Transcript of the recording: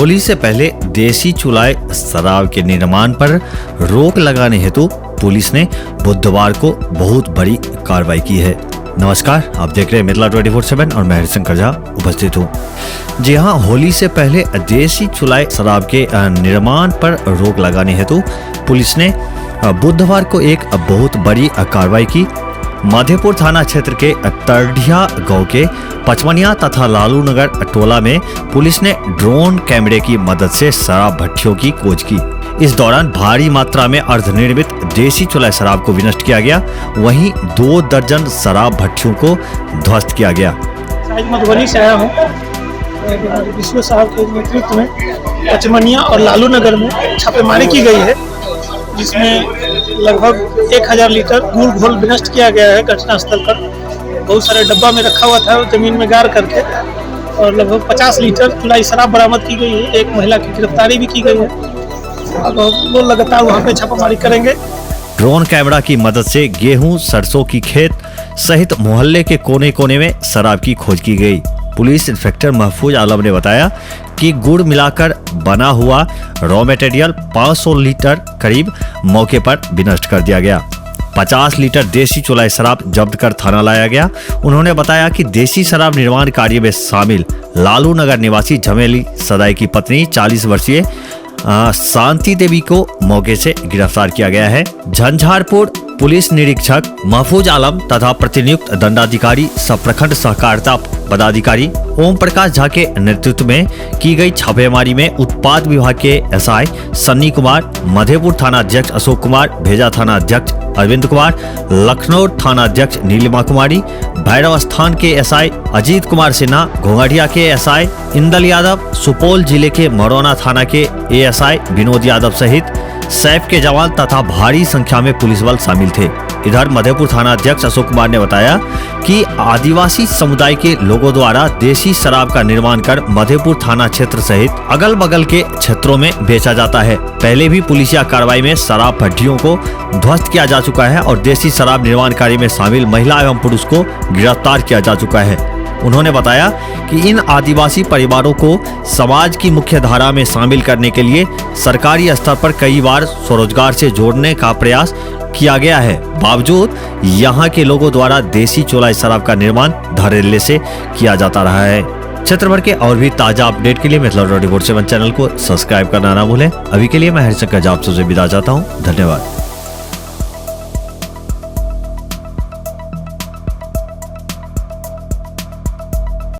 होली से पहले देसी चुलाए शराब के निर्माण पर रोक लगाने हेतु पुलिस ने बुधवार को बहुत बड़ी कार्रवाई की है। नमस्कार, आप देख रहे हैं मिथिला 24/7 और मैं हरिशंकर झा उपस्थित हूँ। जी हाँ, होली से पहले देसी चुलाए शराब के निर्माण पर रोक लगाने हेतु पुलिस ने बुधवार को एक बहुत बड़ी कार्रवाई की। मधेपुर थाना क्षेत्र के तरढ़िया गांव के पचमनिया तथा लालू नगर टोला में पुलिस ने ड्रोन कैमरे की मदद से शराब भट्टियों की खोज की। इस दौरान भारी मात्रा में अर्धनिर्मित देसी चुलाई शराब को विनष्ट किया गया। वहीं 2 दर्जन शराब भट्टियों को ध्वस्त किया गया। मधुबनी से आया हूँ। विश्व साहब के नेतृत्व में पचमनिया और लालू नगर में छापेमारी की गई है, जिसमें लगभग 1000 लीटर गुड़ घोल विनष्ट किया गया है। घटनास्थल पर बहुत सारे डब्बा में रखा हुआ था, जमीन में गाड़ करके, और लगभग 50 लीटर चुलाई शराब बरामद की गई है। एक महिला की गिरफ्तारी भी की गई है। अब वो लगातार वहाँ पे छापामारी करेंगे। ड्रोन कैमरा की मदद से गेहूं, सरसों की खेत सहित मोहल्ले के कोने कोने में शराब की खोज की गई। पुलिस इंस्पेक्टर महफूज आलम ने बताया कि गुड़ मिलाकर बना हुआ रॉ मटेरियल 500 लीटर करीब मौके पर विनष्ट कर दिया गया। 50 लीटर देसी चुलाई शराब जब्त कर थाना लाया गया। उन्होंने बताया कि देसी शराब निर्माण कार्य में शामिल लालू नगर निवासी झमेली सदाई की पत्नी 40 वर्षीय शांति देवी को मौके से गिरफ्तार किया गया है। झंझारपुर पुलिस निरीक्षक महफूज आलम तथा प्रतिनियुक्त दंडाधिकारी सह प्रखंड सहकारिता पदाधिकारी ओम प्रकाश झा के नेतृत्व में की गई छापेमारी में उत्पाद विभाग के एसआई सन्नी कुमार, मधेपुर थाना अध्यक्ष अशोक कुमार, भेजा थाना अध्यक्ष अरविंद कुमार, लखनऊ थाना अध्यक्ष नीलिमा कुमारी, भैरव स्थान के एसआई अजीत कुमार सिन्हा, घोंघाटिया के एसआई इंदल यादव, सुपौल जिले के मरौना थाना के एएसआई विनोद यादव सहित सैफ के जवान तथा भारी संख्या में पुलिस बल शामिल थे। इधर मधेपुर थाना अध्यक्ष अशोक कुमार ने बताया कि आदिवासी समुदाय के लोगों द्वारा देसी शराब का निर्माण कर मधेपुर थाना क्षेत्र सहित अगल बगल के क्षेत्रों में बेचा जाता है। पहले भी पुलिसिया कार्रवाई में शराब भट्टियों को ध्वस्त किया जा चुका है और देसी शराब निर्माण कार्य में शामिल महिला एवं पुरुष को गिरफ्तार किया जा चुका है। उन्होंने बताया कि इन आदिवासी परिवारों को समाज की मुख्य धारा में शामिल करने के लिए सरकारी स्तर पर कई बार स्वरोजगार से जोड़ने का प्रयास किया गया है। बावजूद यहाँ के लोगों द्वारा देसी चुलाई शराब का निर्माण धड़ल्ले से किया जाता रहा है। क्षेत्र भर के और भी ताजा अपडेट के लिए मिथिला 24/7 चैनल को सब्सक्राइब करना ना भूलें। अभी के लिए मैं हरिशंकर झा आपसे विदा चाहता हूँ। धन्यवाद।